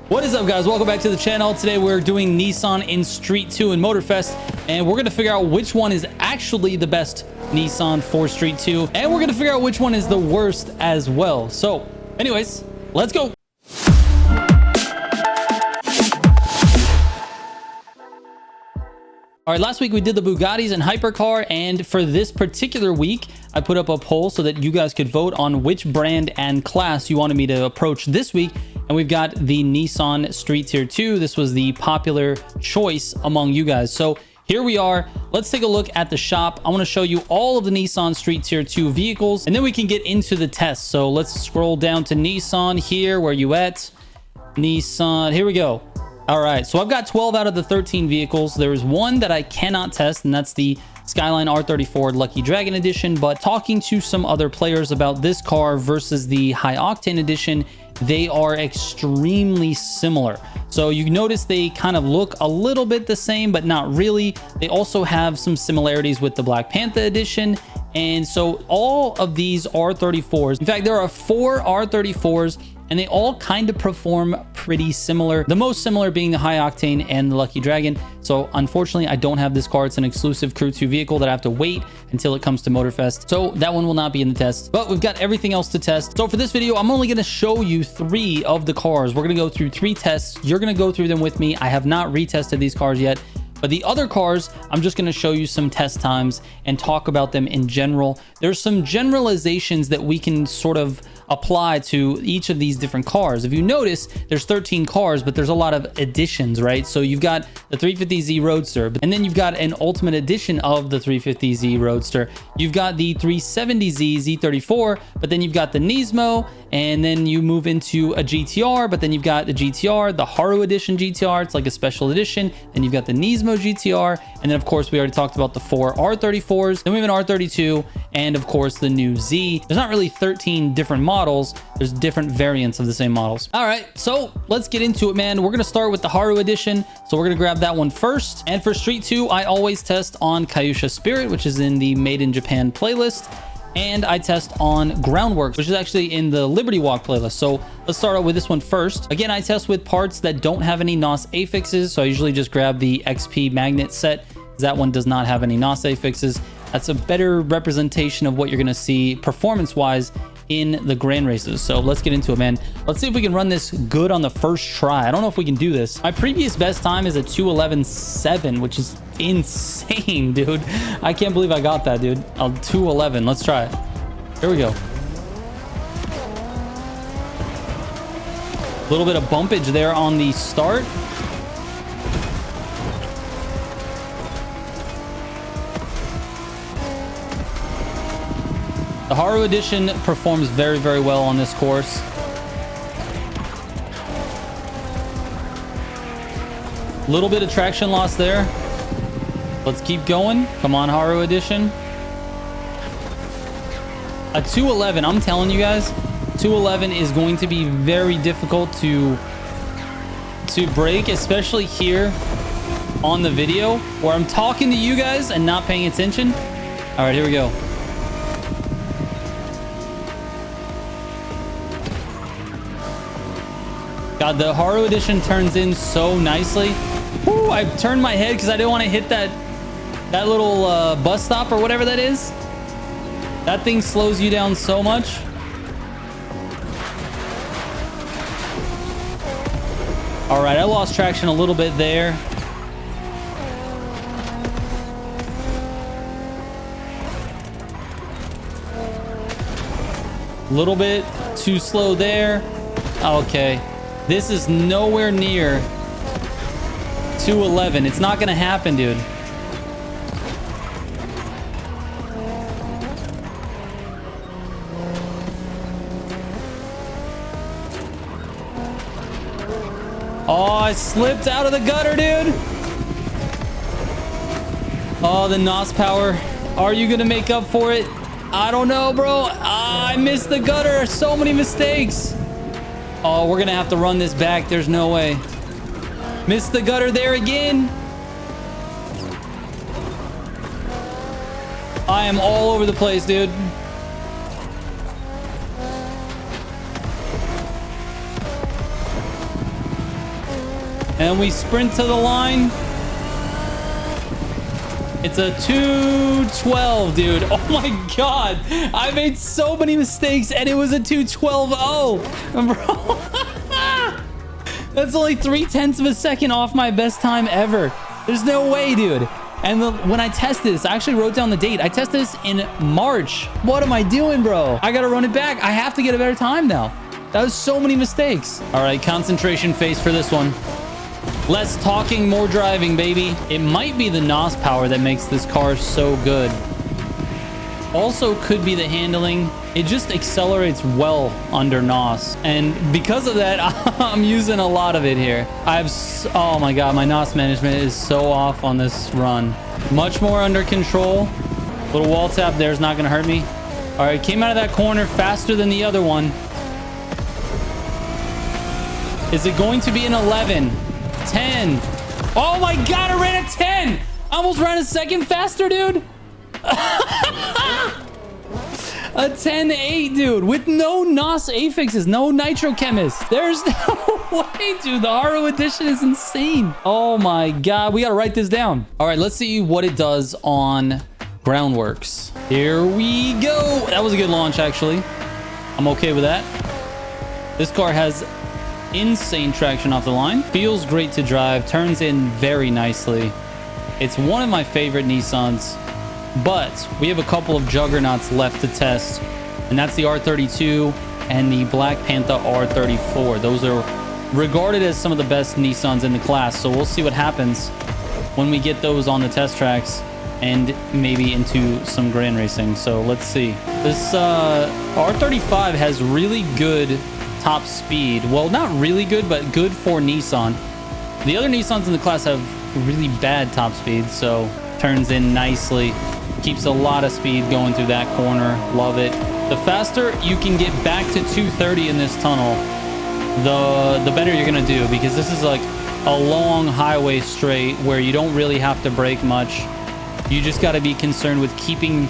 What is up, guys? Welcome back to the channel. Today we're doing Nissan in Street 2 in Motorfest, and we're going to figure out which one is actually the best Nissan for Street 2, and we're going to figure out which one is the worst as well. So anyways, let's go. All right, last week we did the Bugattis and Hypercar, and for this particular week, I put up a poll so that you guys could vote on which brand and class you wanted me to approach this week. And we've got the Nissan Street Tier 2. This was the popular choice among you guys. So here we are. Let's take a look at the shop. I want to show you all of the Nissan Street Tier 2 vehicles, and then we can get into the test. So let's scroll down to Nissan here. Where you at? Nissan. Here we go. All right. So I've got 12 out of the 13 vehicles. There is one that I cannot test, and that's the Skyline R34 Lucky Dragon Edition. But talking to some other players about this car versus the High Octane Edition, they are extremely similar. So you notice they kind of look a little bit the same, but not really. They also have some similarities with the Black Panthaa Edition. And so all of these R34s, in fact, there are 4 R34s, and they all kind of perform pretty similar. The most similar being the High Octane and the Lucky Dragon. So unfortunately, I don't have this car. It's an exclusive Crew 2 vehicle that I have to wait until it comes to Motorfest. So that one will not be in the test, but we've got everything else to test. So for this video, I'm only gonna show you 3 of the cars. We're gonna go through 3 tests. You're gonna go through them with me. I have not retested these cars yet, but the other cars, I'm just going to show you some test times and talk about them in general. There's some generalizations that we can sort of apply to each of these different cars. If you notice, there's 13 cars, but there's a lot of additions, right? So you've got the 350Z Roadster, and then you've got an Ultimate Edition of the 350Z Roadster. You've got the 370Z Z34, but then you've got the Nismo, and then you move into a GTR, but then you've got the GTR, the Haru Edition GTR. It's like a special edition. Then you've got the Nismo GTR, and then of course we already talked about the 4 R34s. Then we have an R32, and of course the new Z. There's not really 13 different models. There's different variants of the same models. All right, so let's get into it, man. We're gonna start with the Haru Edition, so we're gonna grab that one first. And for Street 2, I always test on Kyusha Spirit, which is in the Made in Japan playlist. And I test on Groundworks, which is actually in the Liberty Walk playlist. So let's start out with this one first. Again, I test with parts that don't have any NOS affixes. So I usually just grab the XP magnet set. That one does not have any NOS affixes. That's a better representation of what you're gonna see performance-wise in the grand races. So let's get into it, man. Let's see if we can run this good on the first try. I don't know if we can do this. My previous best time is a 2:11.7, which is insane, dude. I can't believe I got that, dude. 2:11. Let's try it. Here we go. A little bit of bumpage there on the start. The Haru Edition performs very, very well on this course. A little bit of traction loss there. Let's keep going. Come on, Haru Edition. A 2:11, I'm telling you guys, 2:11 is going to be very difficult to break, especially here on the video where I'm talking to you guys and not paying attention. All right, here we go. God, the Haru Edition turns in so nicely. Woo, I turned my head because I didn't want to hit that little bus stop or whatever that is. That thing slows you down so much. All right, I lost traction a little bit there. A little bit too slow there. Okay. This is nowhere near 2:11. It's not going to happen, dude. Oh, I slipped out of the gutter, dude. Oh, the NOS power. Are you going to make up for it? I don't know, bro. I missed the gutter. So many mistakes. Oh, we're gonna have to run this back. There's no way. Missed the gutter there again. I am all over the place, dude. And we sprint to the line. It's a 212, dude. Oh my God. I made so many mistakes and it was a 212. Oh, bro. That's only 0.3 of a second off my best time ever. There's no way, dude. And when I tested this, I actually wrote down the date. I tested this in March. What am I doing, bro? I got to run it back. I have to get a better time now. That was so many mistakes. All right, concentration face for this one. Less talking, more driving, baby. It might be the NOS power that makes this car so good. Also could be the handling. It just accelerates well under NOS. And because of that, I'm using a lot of it here. Oh my God, my NOS management is so off on this run. Much more under control. Little wall tap there is not going to hurt me. All right, came out of that corner faster than the other one. Is it going to be an 11? 10. Oh my God, I ran a 10. I almost ran a second faster, dude. A 10.8, dude, with no NOS affixes, no nitro chemist. There's no way, dude. The Haru edition is insane. Oh my God, we gotta write this down. All right, let's see what it does on Groundworks. Here we go. That was a good launch, actually. I'm okay with that. This car has insane traction off the line. Feels great to drive. Turns in very nicely. It's one of my favorite Nissans. But we have a couple of juggernauts left to test, and that's the R32 and the Black Panthaa R34. Those are regarded as some of the best Nissans in the class, so we'll see what happens when we get those on the test tracks and maybe into some grand racing. So let's see. This R35 has really good top speed. Well, not really good, but good for Nissan. The other Nissans in the class have really bad top speed, so turns in nicely. Keeps a lot of speed going through that corner. Love it. The faster you can get back to 230 in this tunnel, the better you're gonna do, because this is like a long highway straight where you don't really have to brake much. You just got to be concerned with keeping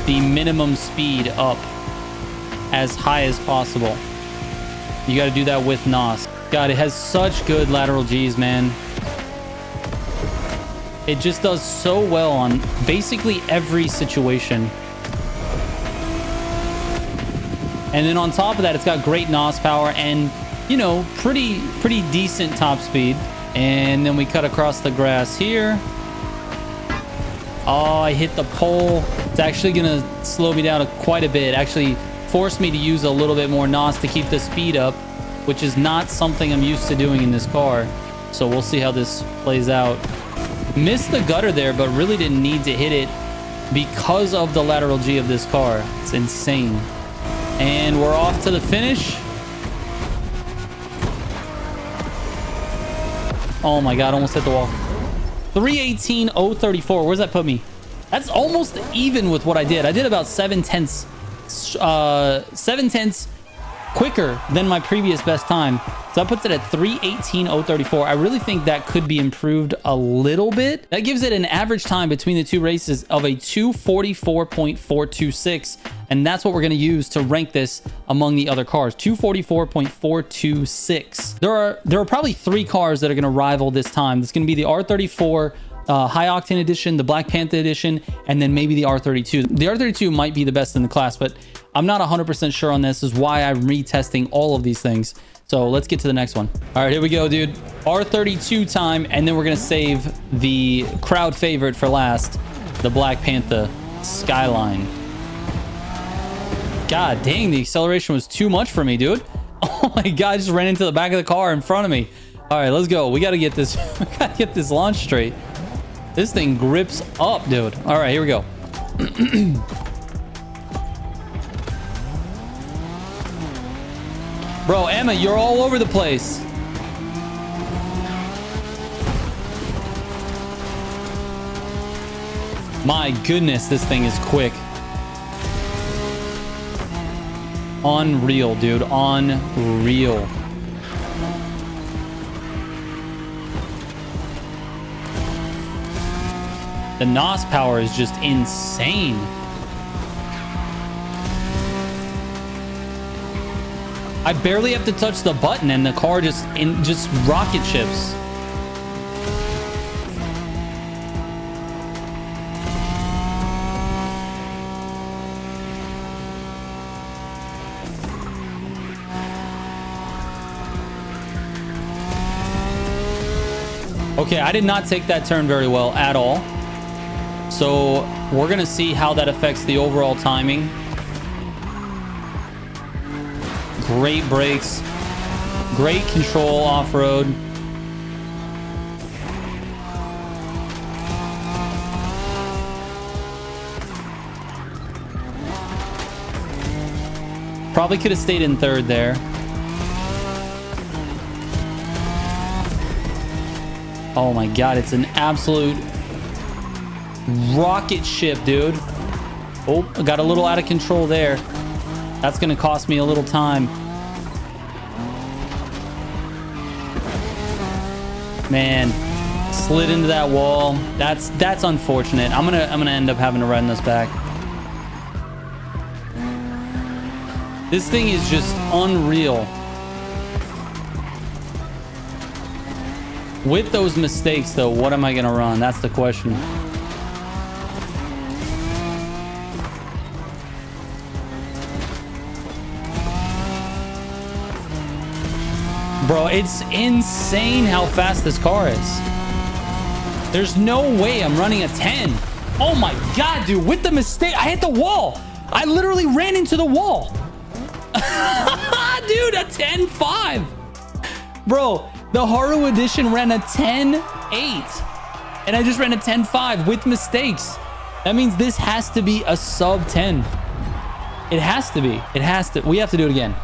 the minimum speed up as high as possible. You got to do that with NOS. God, it has such good lateral G's, man. It just does so well on basically every situation. And then on top of that, it's got great NOS power and, you know, pretty decent top speed. And then we cut across the grass here. Oh, I hit the pole. It's actually going to slow me down quite a bit. Actually forced me to use a little bit more NOS to keep the speed up, which is not something I'm used to doing in this car. So we'll see how this plays out. Missed the gutter there, but really didn't need to hit it because of the lateral G of this car. It's insane. And we're off to the finish. Oh my God, almost hit the wall. 318.034. Where's that put me? That's almost even with what I did. I did about 7/10 quicker than my previous best time. So that puts it at 318.034. I really think that could be improved a little bit. That gives it an average time between the two races of a 244.426. And that's what we're going to use to rank this among the other cars. 244.426. There are probably three cars that are going to rival this time. It's going to be the R34 high octane edition, the Black Panthaa edition, and then maybe the R32. The R32 might be the best in the class, but I'm not 100% sure on this. This is why I'm retesting all of these things. So let's get to the next one. All right, here we go, dude. R32 time, and then we're going to save the crowd favorite for last, the Black Panthaa Skyline. God dang, the acceleration was too much for me, dude. Oh my God, I just ran into the back of the car in front of me. All right, let's go. We got to get this, we got to get this launch straight. This thing grips up, dude. All right, here we go. Bro, Emma, you're all over the place. My goodness, this thing is quick. Unreal, dude. Unreal. The NOS power is just insane. I barely have to touch the button and the car just rocket ships. Okay, I did not take that turn very well at all. So we're going to see how that affects the overall timing. Great brakes. Great control off-road. Probably could have stayed in third there. Oh my God, it's an absolute rocket ship, dude. Oh, I got a little out of control there. That's going to cost me a little time. Man, slid into that wall. That's unfortunate. I'm gonna end up having to run this back. This thing is just unreal. With those mistakes, though, what am I gonna run? That's the question. Bro, it's insane how fast this car is. There's no way I'm running a 10. Oh my God, dude, with the mistake, I hit the wall. I literally ran into the wall. Dude, a 10.5. Bro, the Haru edition ran a 10.8. And I just ran a 10.5 with mistakes. That means this has to be a sub 10. It has to be. It has to. We have to do it again.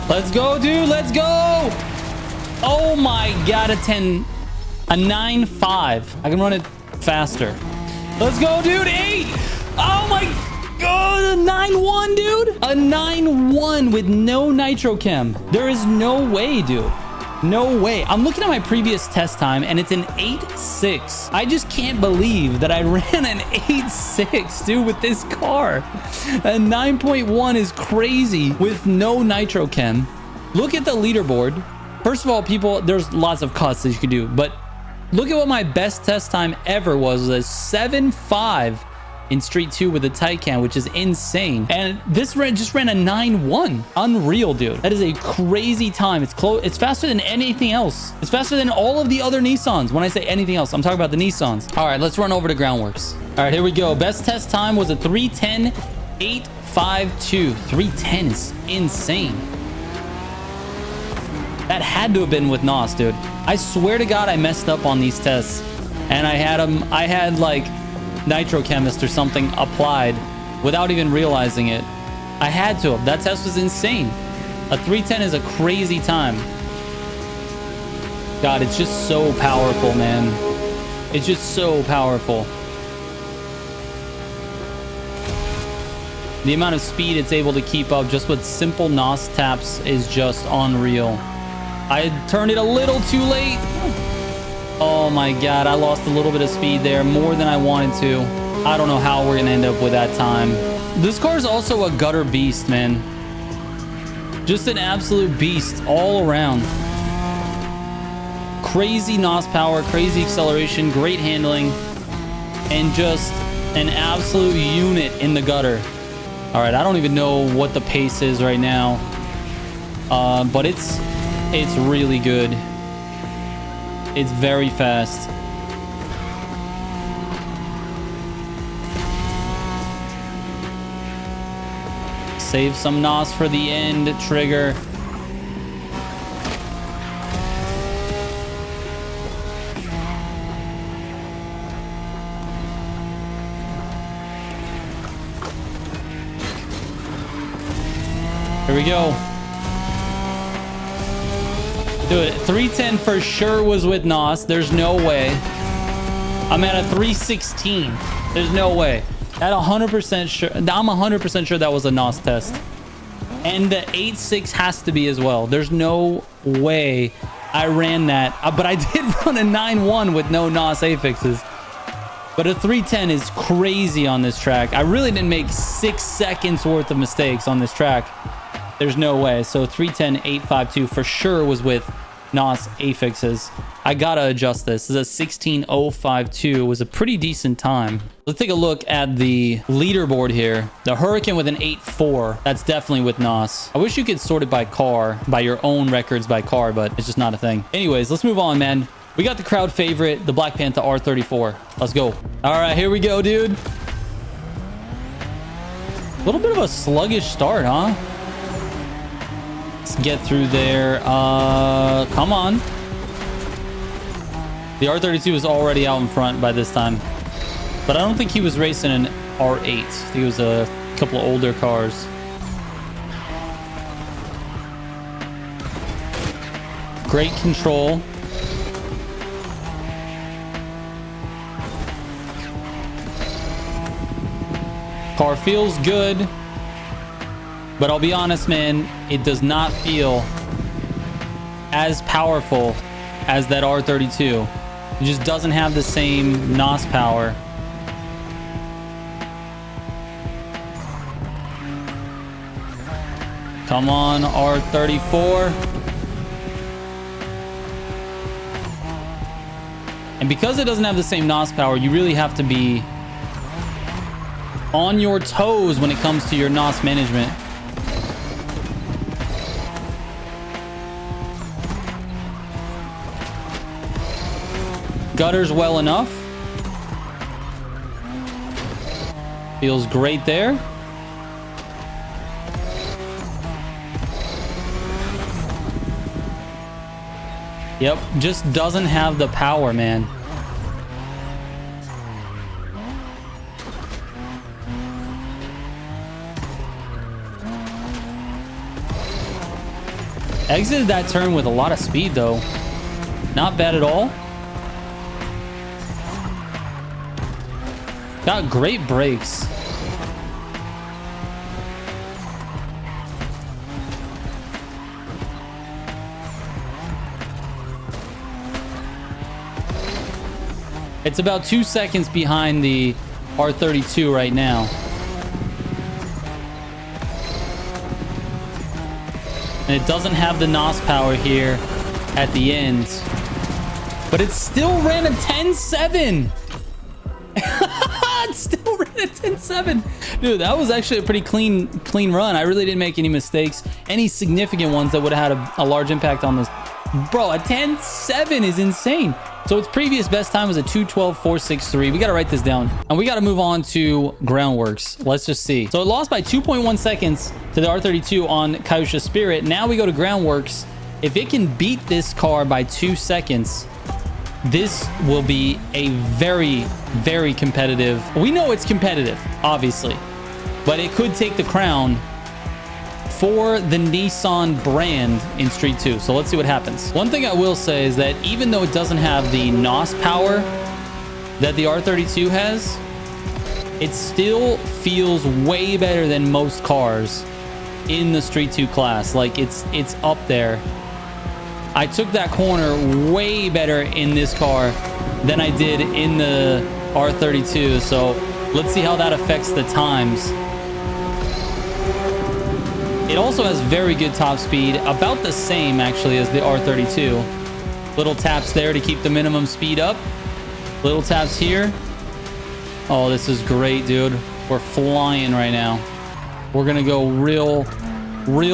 Let's go, dude. Let's go. Oh my God, a 9.5. I can run it faster. Let's go, dude. 8. Oh my God, a 9.1, dude. A 9.1 with no nitro chem. There is no way, dude. No way. I'm looking at my previous test time and it's an 8.6. I just can't believe that I ran an 8.6, dude, with this car. A 9.1 is crazy with no nitro chem. Look at the leaderboard. First of all, people, there's lots of cuts that you could do, but look at what my best test time ever was a 7.5 in Street 2 with a tight cam, which is insane. And this just ran a 9.1. Unreal, dude. That is a crazy time. It's close. It's faster than anything else. It's faster than all of the other Nissans. When I say anything else, I'm talking about the Nissans. All right, let's run over to Groundworks. All right, here we go. Best test time was a 3:10.852. 3:10 is insane. That had to have been with NOS, dude. I swear to God, I messed up on these tests. And I had like nitrochemist or something applied without even realizing it. I had to have. That test was insane. A 3:10 is a crazy time. God, it's just so powerful, man. It's just so powerful. The amount of speed it's able to keep up just with simple NOS taps is just unreal. I turned it a little too late. Oh my God, I lost a little bit of speed there, more than I wanted to. I don't know how we're gonna end up with that time. This car is also a gutter beast, man. Just an absolute beast all around. Crazy NOS power, crazy acceleration, great handling, and just an absolute unit in the gutter. All right, I don't even know what the pace is right now, but it's really good. It's very fast. Save some NOS for the end trigger. Here we go. Dude, 3:10 for sure was with NOS. There's no way. I'm at a 3:16. There's no way. At 100% sure. I'm 100% sure that was a NOS test. And the 8.6 has to be as well. There's no way I ran that. But I did run a 9.1 with no NOS affixes. But a 3:10 is crazy on this track. I really didn't make 6 seconds worth of mistakes on this track. There's no way. So 3:10.852 for sure was with NOS affixes. I gotta adjust this. This is a 16:052. Was a pretty decent time. Let's take a look at the leaderboard here. The Hurricane with an 8.4. That's definitely with NOS. I wish you could sort it by car, by your own records by car, but it's just not a thing. Anyways, let's move on, man. We got the crowd favorite, the Black Panthaa R34. Let's go. All right, here we go, dude. A little bit of a sluggish start, huh? Let's get through there. Come on. The R32 was already out in front by this time. But I don't think he was racing an R8. I think it was a couple of older cars. Great control. Car feels good, but I'll be honest, man, it does not feel as powerful as that R32. It just doesn't have the same NOS power. Come on, R34. And because it doesn't have the same NOS power, you really have to be on your toes when it comes to your NOS management. Gutters well enough. Feels great there. Yep, just doesn't have the power, man. Exited that turn with a lot of speed, though. Not bad at all. Got great brakes. It's about 2 seconds behind the R32 right now. And it doesn't have the NOS power here at the end. But it still ran a 10.7. It still ran a 10.7. Dude, that was actually a pretty clean run. I really didn't make any mistakes. Any significant ones that would have had a large impact on this. Bro, a 10.7 is insane. So its previous best time was a 2:12.463. We got to write this down. And we got to move on to Groundworks. Let's just see. So it lost by 2.1 seconds to the R32 on Kyusha Spirit. Now we go to Groundworks. If it can beat this car by 2 seconds, this will be a very, very competitive. We know it's competitive, obviously, but it could take the crown for the Nissan brand in Street 2. So let's see what happens. One thing I will say is that even though it doesn't have the NOS power that the R32 has, it still feels way better than most cars in the Street 2 class. Like it's up there. I took that corner way better in this car than I did in the R32. So let's see how that affects the times. It also has very good top speed, about the same actually as the R32. Little taps there to keep the minimum speed up. Little taps here. Oh, this is great, dude. We're flying right now. We're gonna go real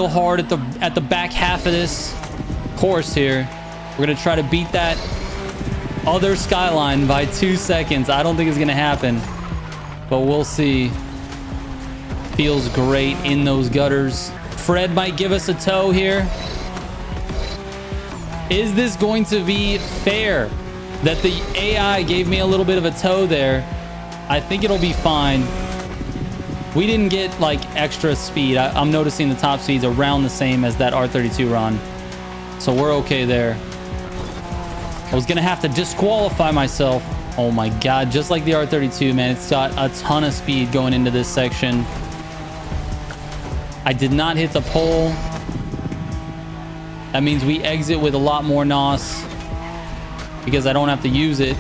hard at the back half of this course here. We're gonna try to beat that other skyline by 2 seconds. I don't think it's gonna happen, but we'll see. Feels great in those gutters. Fred might give us a tow here. Is this going to be fair that the AI gave me a little bit of a tow there? I think it'll be fine. We didn't get like extra speed. I'm noticing the top speed's around the same as that R32 run. So we're okay there. I was gonna have to disqualify myself. Oh my God, just like the R32, man. It's got a ton of speed going into this section. I did not hit the pole. That means we exit with a lot more NOS because I don't have to use it.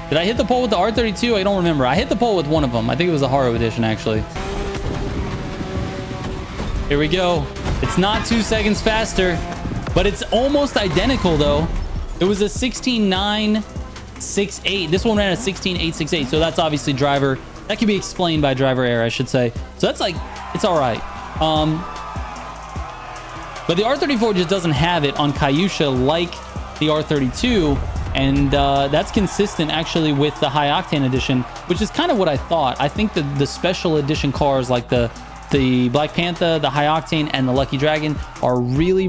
Did I hit the pole with the R32? I don't remember. I hit the pole with one of them. I think it was the Haru edition, actually. Here we go. It's not 2 seconds faster, but it's almost identical, though. It was a 16.968. This one ran a 16.868, so that's obviously driver. That can be explained by driver error, I should say. So that's like, it's all right. But the R34 just doesn't have it on Kyusha like the R32, and that's consistent actually with the high octane edition, which is kind of what I thought. I think the special edition cars like the Black Panther, the high octane, and the Lucky Dragon are really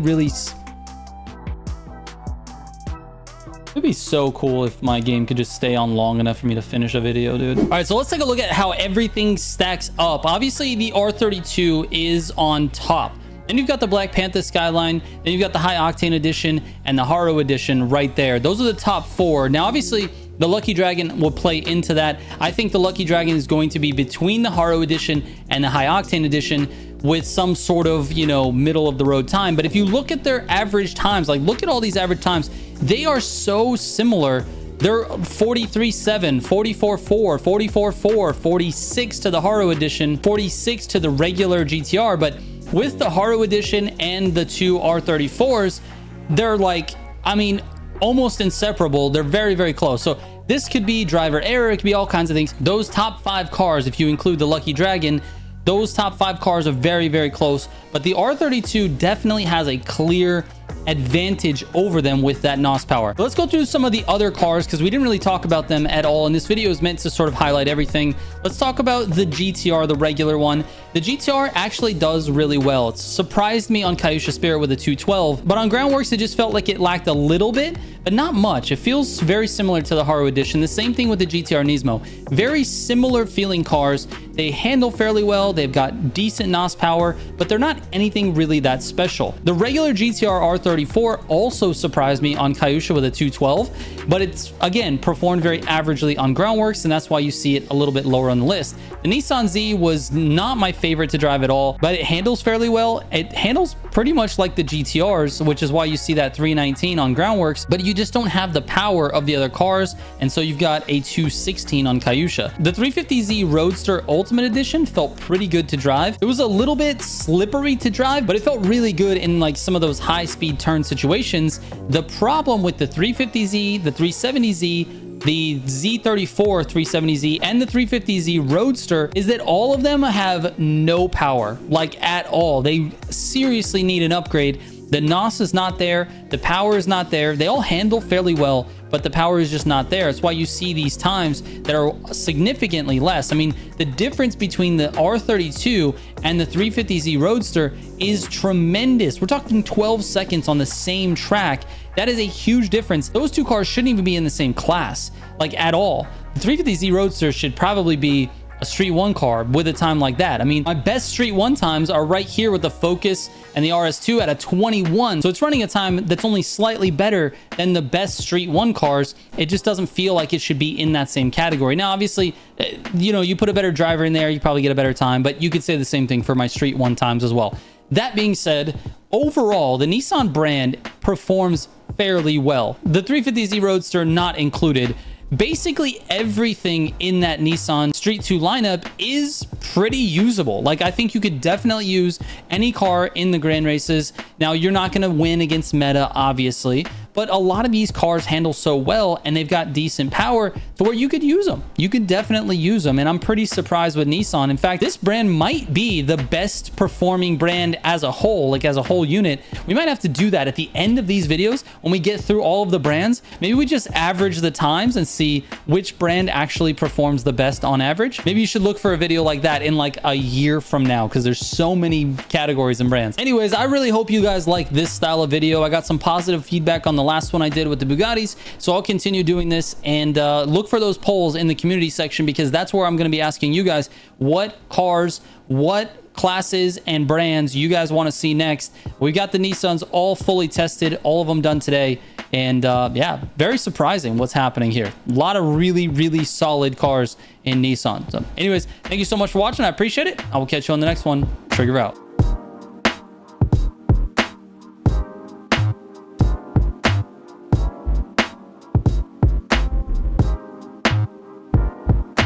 it'd be so cool if my game could just stay on long enough for me to finish a video, dude. All right, so let's take a look at how everything stacks up. Obviously, the R32 is on top. Then you've got the Black Panther Skyline, then you've got the High Octane Edition and the Haru Edition right there. Those are the top four. Now, obviously, the Lucky Dragon will play into that. I think the Lucky Dragon is going to be between the Haru Edition and the High Octane Edition with some sort of, you know, middle of the road time. But if you look at their average times, like look at all these average times, they are so similar. They're 43.7, 44.4, 44.4, 46 to the Haru Edition, 46 to the regular GTR. But with the Haru Edition and the two R34s, they're like, I mean, almost inseparable. They're very close. So this could be driver error. It could be all kinds of things. Those top 5 cars, if you include the Lucky Dragon, those top 5 cars are very close. But the R32 definitely has a clear advantage over them with that NOS power. Let's go through some of the other cars because we didn't really talk about them at all, and this video is meant to sort of highlight everything. Let's talk about the GTR, the regular one. The GTR actually does really well. It surprised me on Kyusha Spirit with a 212, but on Groundworks it just felt like it lacked a little bit, but not much. It feels very similar to the Haru Edition. The same thing with the GTR Nismo. Very similar feeling cars. They handle fairly well. They've got decent NOS power, but they're not anything really that special. The regular GTR R34 also surprised me on Kyusha with a 212, but it's, again, performed very averagely on Groundworks, and that's why you see it a little bit lower on the list. The Nissan Z was not my favorite to drive at all, but it handles fairly well. It handles pretty much like the GTRs, which is why you see that 319 on Groundworks, but you just don't have the power of the other cars, and so you've got a 216 on Kyusha. The 350Z Roadster Ultimate Edition felt pretty good to drive. It was a little bit slippery to drive, but it felt really good in like some of those high-speed turn situations. The problem with the 350Z, the 370Z, the Z34 370Z, and the 350Z Roadster is that all of them have no power, like at all. They seriously need an upgrade. The NOS is not there. The power is not there. They all handle fairly well, but the power is just not there. It's why you see these times that are significantly less. I mean, the difference between the R32 and the 350Z Roadster is tremendous. We're talking 12 seconds on the same track. That is a huge difference. Those two cars shouldn't even be in the same class, like at all. The 350Z Roadster should probably be a Street 1 car with a time like that. I mean, my best Street 1 times are right here with the Focus and the RS2 at a 21. So it's running a time that's only slightly better than the best Street 1 cars. It just doesn't feel like it should be in that same category. Now, obviously, you know, you put a better driver in there, you probably get a better time, but you could say the same thing for my Street 1 times as well. That being said, overall, the Nissan brand performs fairly well. The 350Z Roadster not included. Basically everything in that Nissan Street 2 lineup is pretty usable. Like, I think you could definitely use any car in the Grand Races. Now, you're not going to win against Meta, obviously, but a lot of these cars handle so well and they've got decent power to where you could use them. You could definitely use them, and I'm pretty surprised with Nissan. In fact, this brand might be the best performing brand as a whole, like as a whole unit. We might have to do that at the end of these videos when we get through all of the brands. Maybe we just average the times and see which brand actually performs the best on average. Maybe you should look for a video like that in like a year from now, because there's so many categories and brands. Anyways, I really hope you guys like this style of video. I got some positive feedback on the last one I did with the Bugattis, so I'll continue doing this, and look for those polls in the community section, because that's where I'm going to be asking you guys what cars, what classes and brands you guys want to see next. We got the Nissans all fully tested, all of them done today, and yeah, very surprising what's happening here. A lot of really solid cars in Nissan. So anyways, thank you so much for watching. I appreciate it. I will catch you on the next one. Trigger out.